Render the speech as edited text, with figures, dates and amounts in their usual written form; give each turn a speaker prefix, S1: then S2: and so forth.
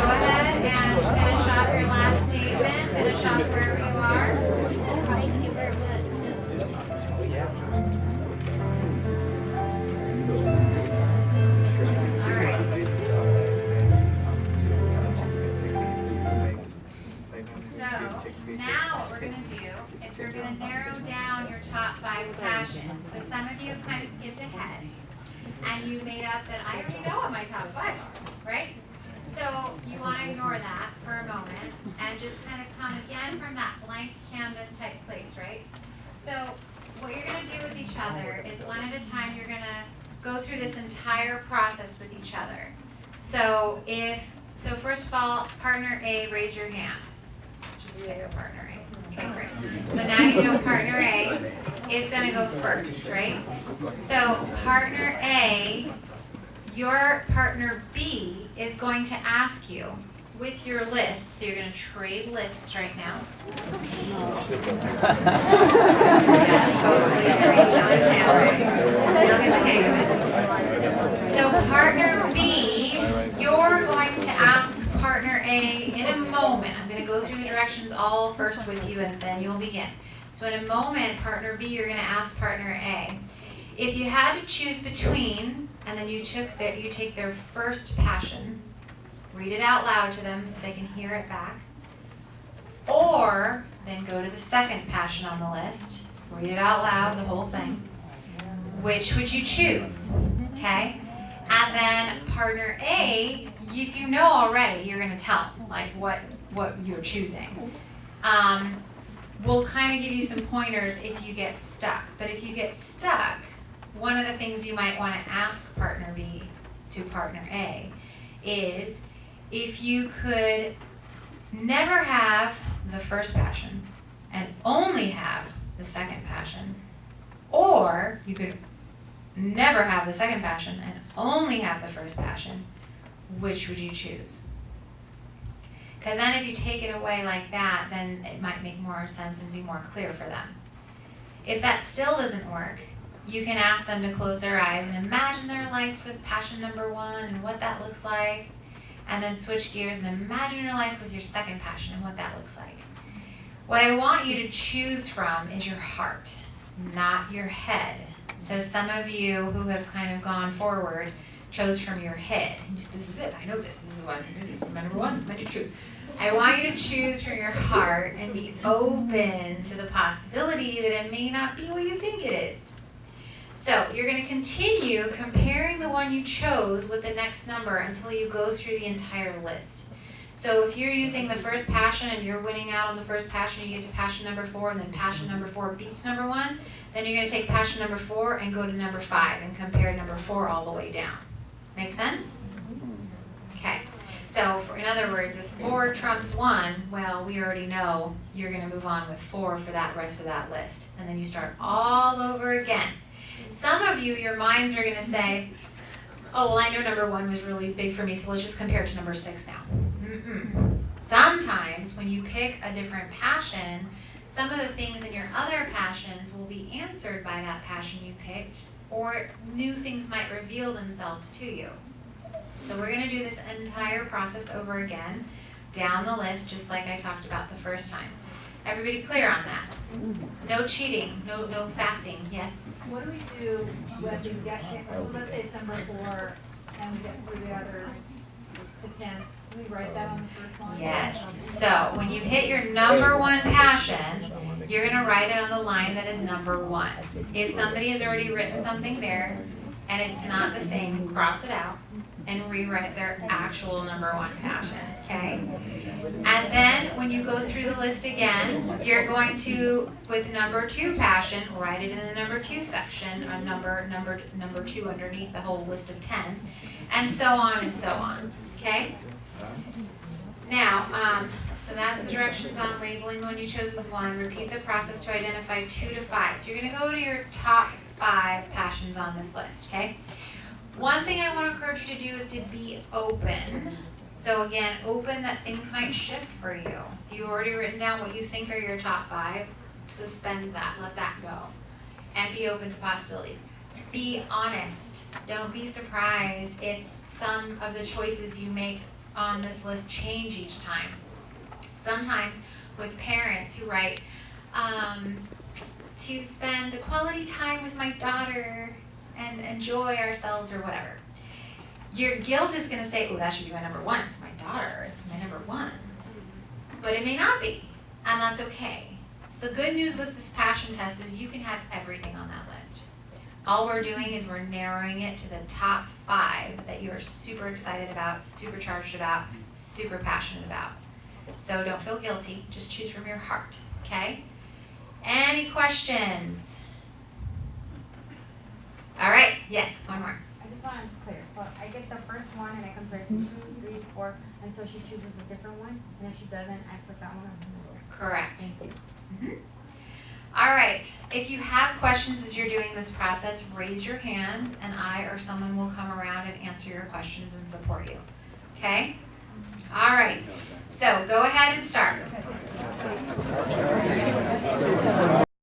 S1: ahead and finish off your last statement. Finish off wherever you are. All right. So now what we're going to do is we're going to narrow down your top 5 passions. So some of you have kind of skipped ahead and you made up that I already know what my top 5 are, right? So you want to ignore that for a moment and just kind of come again from that blank canvas type place, right? So what you're going to do with each other is one at a time you're going to go through this entire process with each other. So first of all, partner A, raise your hand. Just pick a partner A. Okay, great. So now you know partner A is going to go first, right? So partner A, your partner B is going to ask you with your list, so you're going to trade lists right now. Yes, hopefully you read each other's handwriting. You'll get the hang of it. So partner B, you're going to ask partner A in a moment. I'm going to go through the directions all first with you and then you'll begin. So in a moment, partner B, you're going to ask partner A. If you had to choose between, and then you take their first passion, read it out loud to them so they can hear it back, or then go to the second passion on the list, read it out loud, the whole thing. Which would you choose? Okay? And then partner A, if you know already, you're going to tell them like what you're choosing. We'll kind of give you some pointers if you get stuck. But if you get stuck, one of the things you might want to ask partner B to partner A is if you could never have the first passion and only have the second passion, or you could never have the second passion and only have the first passion, which would you choose? Because then if you take it away like that, then it might make more sense and be more clear for them. If that still doesn't work, you can ask them to close their eyes and imagine their life with passion number 1 and what that looks like, and then switch gears and imagine your life with your second passion and what that looks like. What I want you to choose from is your heart, not your head. So some of you who have kind of gone forward chose from your head. This is it, I know this is what I'm going to do, this is my number 1, this is my truth. I want you to choose from your heart and be open to the possibility that it may not be what you think it is. So you're going to continue comparing the one you chose with the next number until you go through the entire list. So if you're using the first passion and you're winning out on the first passion, you get to passion number 4 and then passion number 4 beats number 1, then you're going to take passion number 4 and go to number 5 and compare number 4 all the way down. Make sense? Okay. So in other words, if 4 trumps 1, well, we already know you're going to move on with 4 for that rest of that list. And then you start all over again. Some of you, your minds are going to say, oh, well, I know number 1 was really big for me, so let's just compare it to number 6 now. Sometimes when you pick a different passion, some of the things in your other passions will be answered by that passion you picked, or new things might reveal themselves to you. So we're going to do this entire process over again, down the list, just like I talked about the first time. Everybody clear on that? No cheating, no fasting. Yes?
S2: What do we do when we get, so let's say it's number 4 and we get through the other to 10, do we write that on the first line?
S1: Yes. So when you hit your number 1 passion, you're going to write it on the line that is number 1. If somebody has already written something there and it's not the same, cross it out and rewrite their actual number 1 passion, okay? And then when you go through the list again, you're going to, with number 2 passion, write it in the number 2 section, or number 2 underneath the whole list of 10, and so on, okay? Now, so that's the directions on labeling the one you chose as 1. Repeat the process to identify 2 to 5. So you're going to go to your top 5 passions on this list, okay? One thing I want to encourage you to do is to be open. So again, open that things might shift for you. If you've already written down what you think are your top 5, suspend that, let that go. And be open to possibilities. Be honest. Don't be surprised if some of the choices you make on this list change each time. Sometimes with parents who write, to spend a quality time with my daughter and enjoy ourselves or whatever. Your guilt is going to say, oh, that should be my number one. It's my daughter. It's my number one. But it may not be, and that's okay. So the good news with this passion test is you can have everything on that list. All we're doing is we're narrowing it to the top 5 that you are super excited about, super charged about, super passionate about. So don't feel guilty. Just choose from your heart, okay? Any questions? All right, yes, one more.
S3: I just want to be clear. So I get the first one and I compare it to 2, 3, 4 until she chooses a different one. And if she doesn't, I put that one on the board.
S1: Correct.
S3: Thank you.
S1: All right, if you have questions as you're doing this process, raise your hand and I or someone will come around and answer your questions and support you. Okay? All right, so go ahead and start.